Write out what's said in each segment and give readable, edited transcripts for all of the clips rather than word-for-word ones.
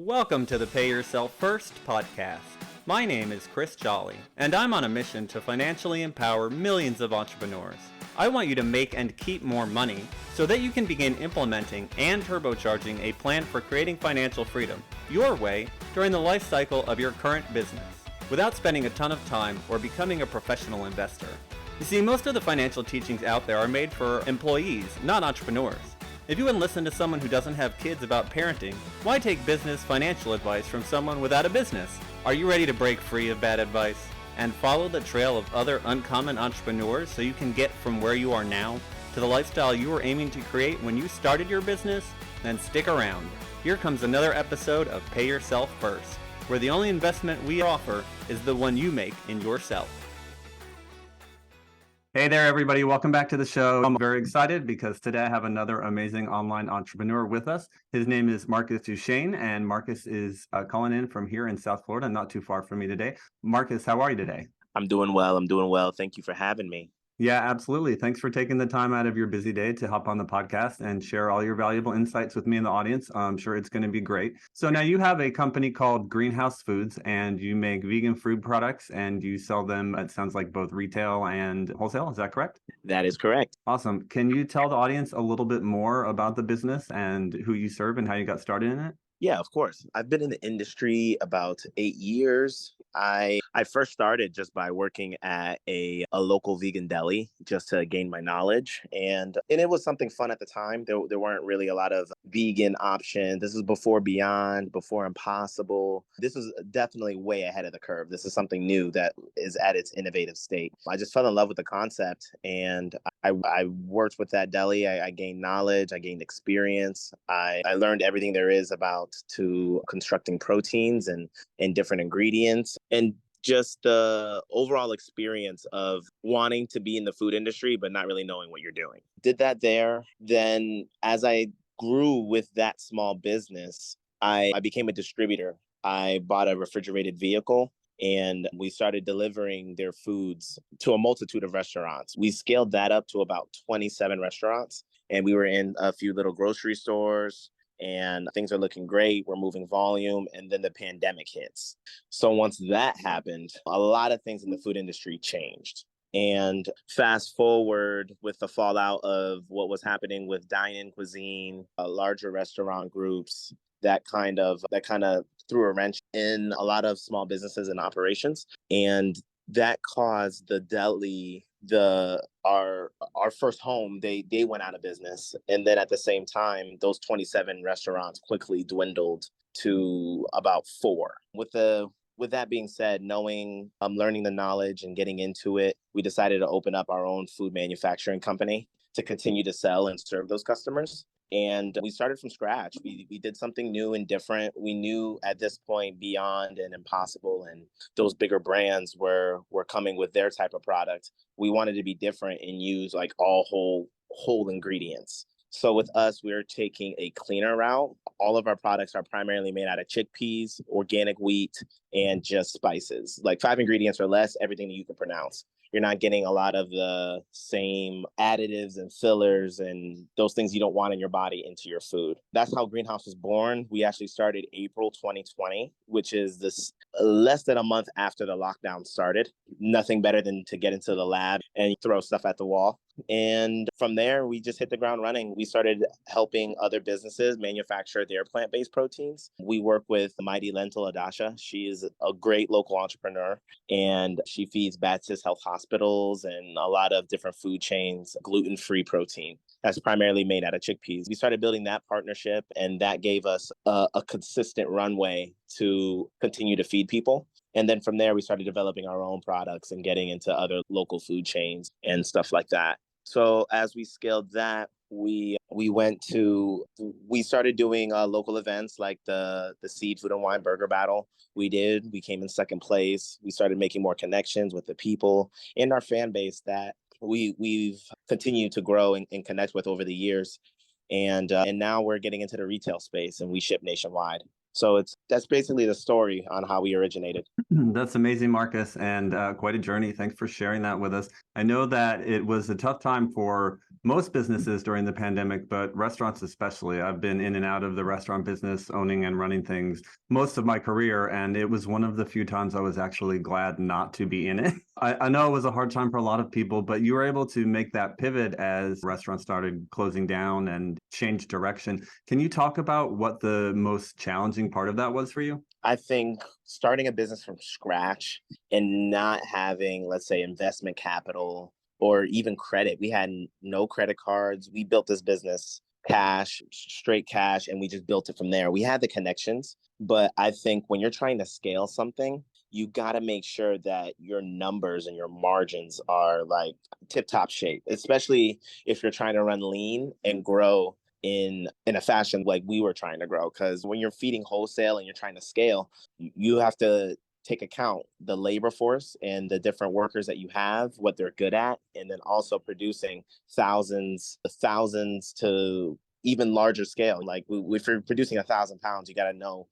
Welcome to the Pay Yourself First podcast. My name is Chris Jolly, and I'm on a mission to financially empower millions of entrepreneurs. I want you to make and keep more money so that you can begin implementing and turbocharging a plan for creating financial freedom your way during the life cycle of your current business without spending a ton of time or becoming a professional investor. You see, most of the financial teachings out there are made for employees, not entrepreneurs. If you wouldn't listen to someone who doesn't have kids about parenting, why take business financial advice from someone without a business? Are you ready to break free of bad advice and follow the trail of other uncommon entrepreneurs so you can get from where you are now to the lifestyle you were aiming to create when you started your business? Then stick around. Here comes another episode of Pay Yourself First, where the only investment we offer is the one you make in yourself. Hey there, everybody. Welcome back to the show. I'm very excited because today I have another amazing online entrepreneur with us. His name is Marcus Ducheine, and Marcus is calling in from here in South Florida, not too far from me today. Marcus, how are you today? I'm doing well. Thank you for having me. Yeah, absolutely. Thanks for taking the time out of your busy day to hop on the podcast and share all your valuable insights with me and the audience. I'm sure it's going to be great. So now you have a company called Greenhouse Foods, and you make vegan food products and you sell them, it sounds like, both retail and wholesale. Is that correct? That is correct. Awesome. Can you tell the audience a little bit more about the business and who you serve and how you got started in it? Yeah, of course. I've been in the industry about 8 years. I first started just by working at a local vegan deli just to gain my knowledge. And it was something fun at the time. There weren't really a lot of vegan options. This is before Beyond, before Impossible. This was definitely way ahead of the curve. This is something new that is at its innovative state. I just fell in love with the concept, and I worked with that deli. I gained knowledge. I gained experience. I learned everything there is about to constructing proteins and different ingredients, and just the overall experience of wanting to be in the food industry but not really knowing what you're doing. Did that there. Then as I grew with that small business, I became a distributor. I bought a refrigerated vehicle, and we started delivering their foods to a multitude of restaurants. We scaled that up to about 27 restaurants, and we were in a few little grocery stores, and things are looking great. We're moving volume, and then the pandemic hits. So once that happened, a lot of things in the food industry changed. And fast forward with the fallout of what was happening with dine-in cuisine, larger restaurant groups, that kind of threw a wrench in a lot of small businesses and operations. And that caused the deli, our first home, they went out of business. And then at the same time, those 27 restaurants quickly dwindled to about 4. With that being said, knowing, learning the knowledge and getting into it, we decided to open up our own food manufacturing company to continue to sell and serve those customers. And we started from scratch. We did something new and different. We knew at this point Beyond and Impossible and those bigger brands were coming with their type of product. We wanted to be different and use like all whole ingredients. So with us, we're taking a cleaner route. All of our products are primarily made out of chickpeas, organic wheat, and just spices. Like 5 ingredients or less, everything that you can pronounce. You're not getting a lot of the same additives and fillers and those things you don't want in your body into your food. That's how Greenhouse was born. We actually started April 2020, which is this less than a month after the lockdown started. Nothing better than to get into the lab and throw stuff at the wall. And from there, we just hit the ground running. We started helping other businesses manufacture their plant-based proteins. We work with Mighty Lentil Adasha. She is a great local entrepreneur, and she feeds Baptist Health Hospitals and a lot of different food chains gluten-free protein that's primarily made out of chickpeas. We started building that partnership, and that gave us a consistent runway to continue to feed people. And then from there, we started developing our own products and getting into other local food chains and stuff like that. So as we scaled that, we started doing local events like the Seed Food and Wine Burger Battle. We came in second place. We started making more connections with the people in our fan base that we've continued to grow and connect with over the years. And now we're getting into the retail space, and we ship nationwide. So that's basically the story on how we originated. That's amazing, Marcus, and quite a journey. Thanks for sharing that with us. I know that it was a tough time for most businesses during the pandemic, but restaurants especially. I've been in and out of the restaurant business, owning and running things most of my career, and it was one of the few times I was actually glad not to be in it. I know it was a hard time for a lot of people, but you were able to make that pivot as restaurants started closing down and change direction. Can you talk about what the most challenging part of that was for you? I think starting a business from scratch and not having, let's say, investment capital or even credit. We had no credit cards. We built this business cash, straight cash, and we just built it from there. We had the connections, but I think when you're trying to scale something, you got to make sure that your numbers and your margins are like tip top shape, especially if you're trying to run lean and grow in a fashion like we were trying to grow. Because when you're feeding wholesale and you're trying to scale, you have to take account the labor force and the different workers that you have, what they're good at, and then also producing thousands to even larger scale. Like if you're producing 1,000 pounds, you got to know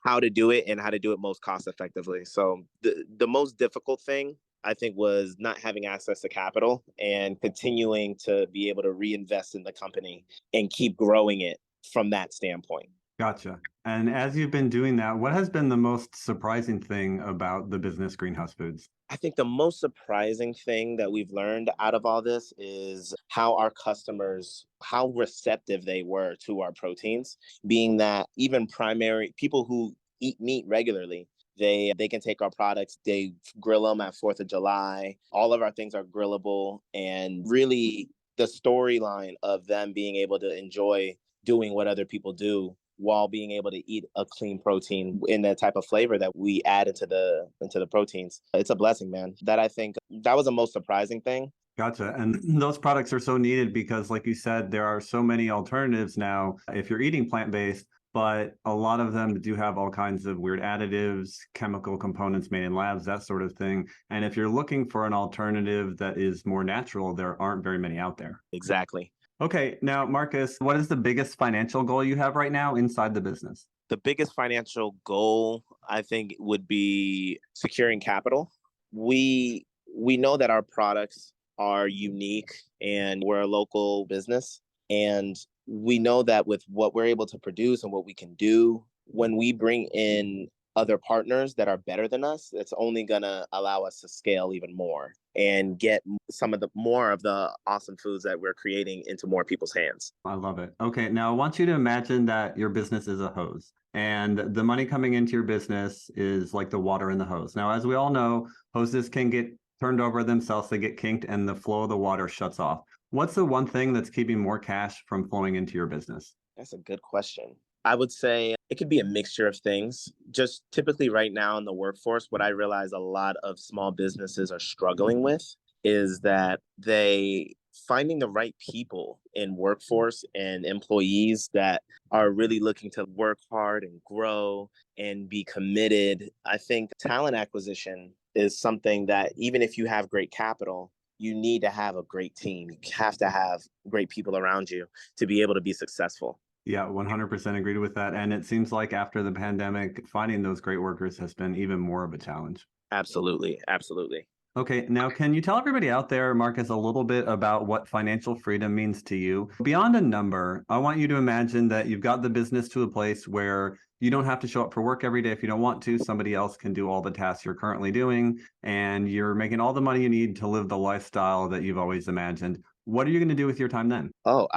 how to do it and how to do it most cost effectively. So the most difficult thing I think was not having access to capital and continuing to be able to reinvest in the company and keep growing it from that standpoint. Gotcha. And as you've been doing that, what has been the most surprising thing about the business Greenhouse Foods? I think the most surprising thing that we've learned out of all this is how our customers, how receptive they were to our proteins, being that even primary people who eat meat regularly, they can take our products, they grill them at 4th of July. All of our things are grillable, and really the storyline of them being able to enjoy doing what other people do while being able to eat a clean protein in the type of flavor that we add into the proteins. It's a blessing, man. That I think that was the most surprising thing. Gotcha. And those products are so needed because, like you said, there are so many alternatives now if you're eating plant-based, but a lot of them do have all kinds of weird additives, chemical components made in labs, that sort of thing. And if you're looking for an alternative that is more natural, there aren't very many out there. Exactly. Okay, now, Marcus, what is the biggest financial goal you have right now inside the business? The biggest financial goal, I think, would be securing capital. We know that our products are unique and we're a local business. And we know that with what we're able to produce and what we can do, when we bring in other partners that are better than us, it's only going to allow us to scale even more and get some of the more of the awesome foods that we're creating into more people's hands. I love it. Okay, now I want you to imagine that your business is a hose and the money coming into your business is like the water in the hose. Now, as we all know, hoses can get turned over themselves, they get kinked, and the flow of the water shuts off. What's the one thing that's keeping more cash from flowing into your business? That's a good question. I would say it could be a mixture of things. Just typically right now in the workforce, what I realize a lot of small businesses are struggling with is that they finding the right people in workforce and employees that are really looking to work hard and grow and be committed. I think talent acquisition is something that even if you have great capital, you need to have a great team. You have to have great people around you to be able to be successful. Yeah, 100% agreed with that. And it seems like after the pandemic, finding those great workers has been even more of a challenge. Absolutely. Absolutely. Okay, now can you tell everybody out there, Marcus, a little bit about what financial freedom means to you? Beyond a number, I want you to imagine that you've got the business to a place where you don't have to show up for work every day if you don't want to. Somebody else can do all the tasks you're currently doing, and you're making all the money you need to live the lifestyle that you've always imagined. What are you going to do with your time then? Oh,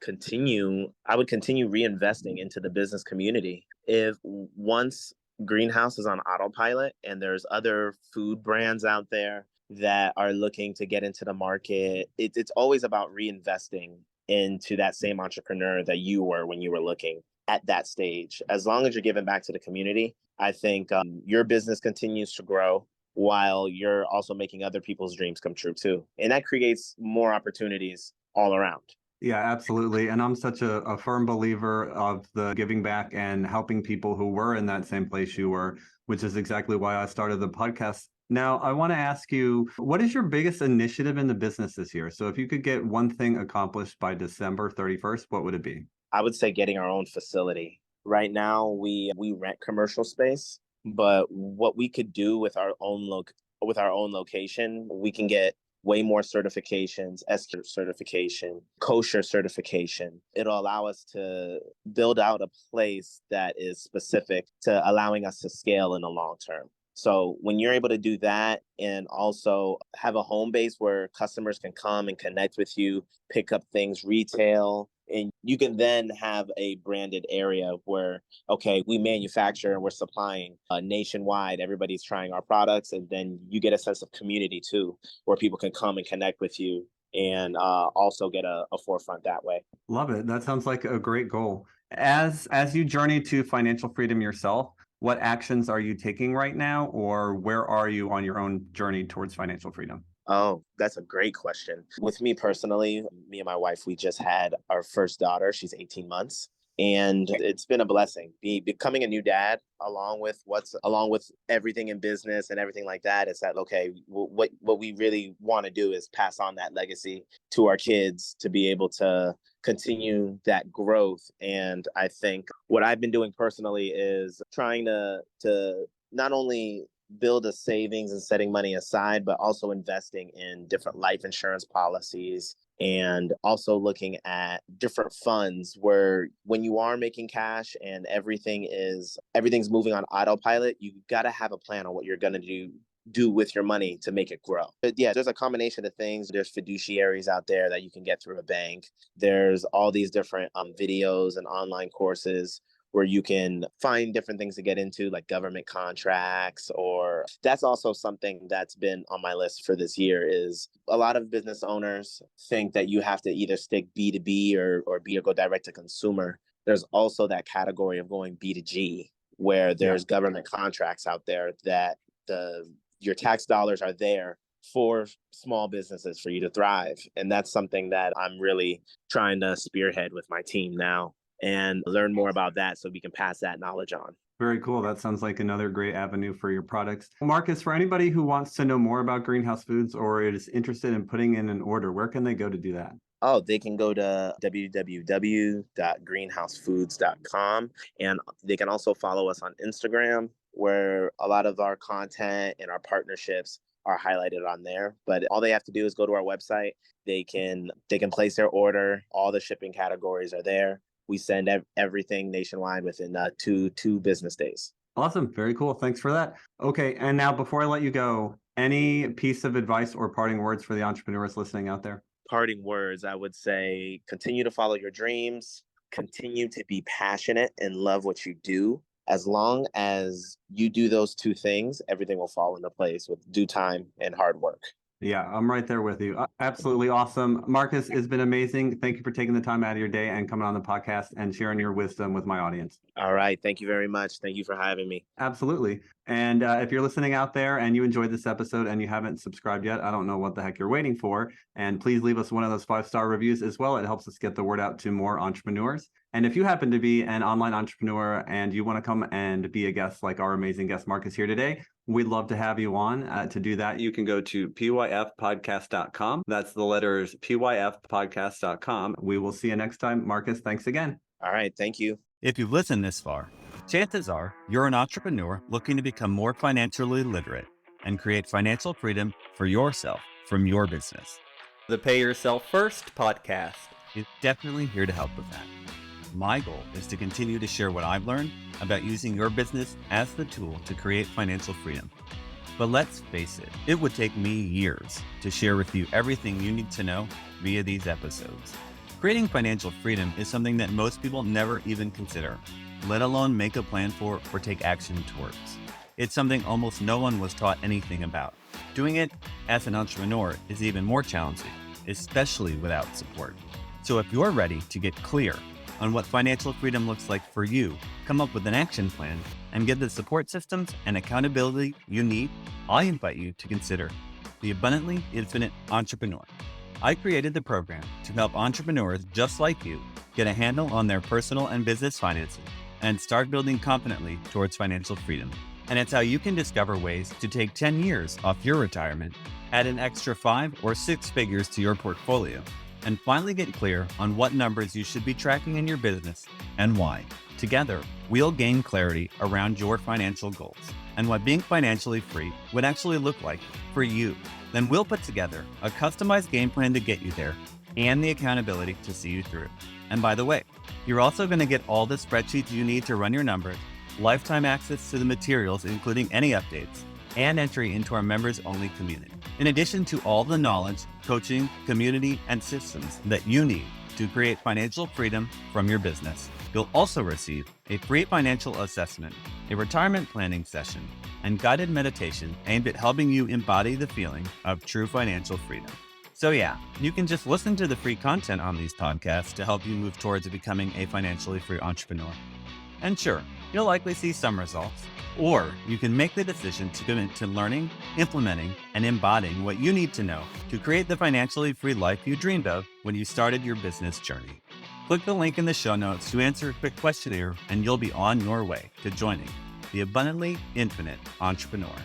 continue. I would continue reinvesting into the business community. If once Greenhouse is on autopilot and there's other food brands out there that are looking to get into the market, it's always about reinvesting into that same entrepreneur that you were when you were looking at that stage. As long as you're giving back to the community, I think your business continues to grow while you're also making other people's dreams come true too. And that creates more opportunities all around. Yeah, absolutely. And I'm such a firm believer of the giving back and helping people who were in that same place you were, which is exactly why I started the podcast. Now, I want to ask you, what is your biggest initiative in the business this year? So if you could get one thing accomplished by December 31st, what would it be? I would say getting our own facility. Right now, we rent commercial space, but what we could do with with our own location, we can get way more certifications, S certification, kosher certification. It'll allow us to build out a place that is specific to allowing us to scale in the long term. So when you're able to do that and also have a home base where customers can come and connect with you, pick up things retail, and you can then have a branded area where, okay, we manufacture and we're supplying nationwide. Everybody's trying our products. And then you get a sense of community too, where people can come and connect with you and also get a forefront that way. Love it. That sounds like a great goal. As you journey to financial freedom yourself, what actions are you taking right now, or where are you on your own journey towards financial freedom? Oh, that's a great question. With me personally, me and my wife, we just had our first daughter. She's 18 months. And it's been a blessing. Becoming a new dad, along with everything in business and everything like that, is that okay? What we really want to do is pass on that legacy to our kids to be able to continue that growth. And I think what I've been doing personally is trying to not only build a savings and setting money aside, but also investing in different life insurance policies and also looking at different funds where when you are making cash and everything's moving on autopilot, you got to have a plan on what you're going to do with your money to make it grow. But yeah, there's a combination of things. There's fiduciaries out there that you can get through a bank. There's all these different videos and online courses where you can find different things to get into, like government contracts, or that's also something that's been on my list for this year. Is a lot of business owners think that you have to either stick B2B or go direct to consumer. There's also that category of going B2G, where there's government contracts out there that your tax dollars are there for small businesses for you to thrive. And that's something that I'm really trying to spearhead with my team now and learn more about that so we can pass that knowledge on. Very cool. That sounds like another great avenue for your products. Marcus, for anybody who wants to know more about Greenhouse Foods or is interested in putting in an order, where can they go to do that? Oh, they can go to www.greenhousefoods.com, and they can also follow us on Instagram, where a lot of our content and our partnerships are highlighted on there. But all they have to do is go to our website. They can place their order. All the shipping categories are there. We send everything nationwide within two business days. Awesome. Very cool. Thanks for that. Okay. And now before I let you go, any piece of advice or parting words for the entrepreneurs listening out there? Parting words, I would say continue to follow your dreams, continue to be passionate and love what you do. As long as you do those two things, everything will fall into place with due time and hard work. Yeah, I'm right there with you. Absolutely awesome. Marcus, it's been amazing. Thank you for taking the time out of your day and coming on the podcast and sharing your wisdom with my audience. All right. Thank you very much. Thank you for having me. Absolutely. And if you're listening out there and you enjoyed this episode and you haven't subscribed yet, I don't know what the heck you're waiting for. And please leave us one of those 5-star reviews as well. It helps us get the word out to more entrepreneurs. And if you happen to be an online entrepreneur and you want to come and be a guest like our amazing guest Marcus here today, we'd love to have you on. To do that, you can go to pyfpodcast.com. That's the letters pyfpodcast.com. We will see you next time. Marcus, thanks again. All right. Thank you. If you've listened this far, chances are you're an entrepreneur looking to become more financially literate and create financial freedom for yourself from your business. The Pay Yourself First podcast is definitely here to help with that. My goal is to continue to share what I've learned about using your business as the tool to create financial freedom. But let's face it, it would take me years to share with you everything you need to know via these episodes. Creating financial freedom is something that most people never even consider, let alone make a plan for or take action towards. It's something almost no one was taught anything about. Doing it as an entrepreneur is even more challenging, especially without support. So if you're ready to get clear on what financial freedom looks like for you, come up with an action plan, and get the support systems and accountability you need, I invite you to consider the Abundantly Infinite Entrepreneur. I created the program to help entrepreneurs just like you get a handle on their personal and business finances and start building confidently towards financial freedom. And it's how you can discover ways to take 10 years off your retirement, add an extra 5 or 6 figures to your portfolio, and finally get clear on what numbers you should be tracking in your business and why. Together, we'll gain clarity around your financial goals and what being financially free would actually look like for you. Then we'll put together a customized game plan to get you there and the accountability to see you through. And by the way, you're also going to get all the spreadsheets you need to run your numbers, lifetime access to the materials, including any updates, and entry into our members-only community. In addition to all the knowledge, coaching, community, and systems that you need to create financial freedom from your business, you'll also receive a free financial assessment, a retirement planning session, and guided meditation aimed at helping you embody the feeling of true financial freedom. So yeah, you can just listen to the free content on these podcasts to help you move towards becoming a financially free entrepreneur. And sure, you'll likely see some results, or you can make the decision to commit to learning, implementing, and embodying what you need to know to create the financially free life you dreamed of when you started your business journey. Click the link in the show notes to answer a quick questionnaire, and you'll be on your way to joining the abundantly infinite entrepreneur.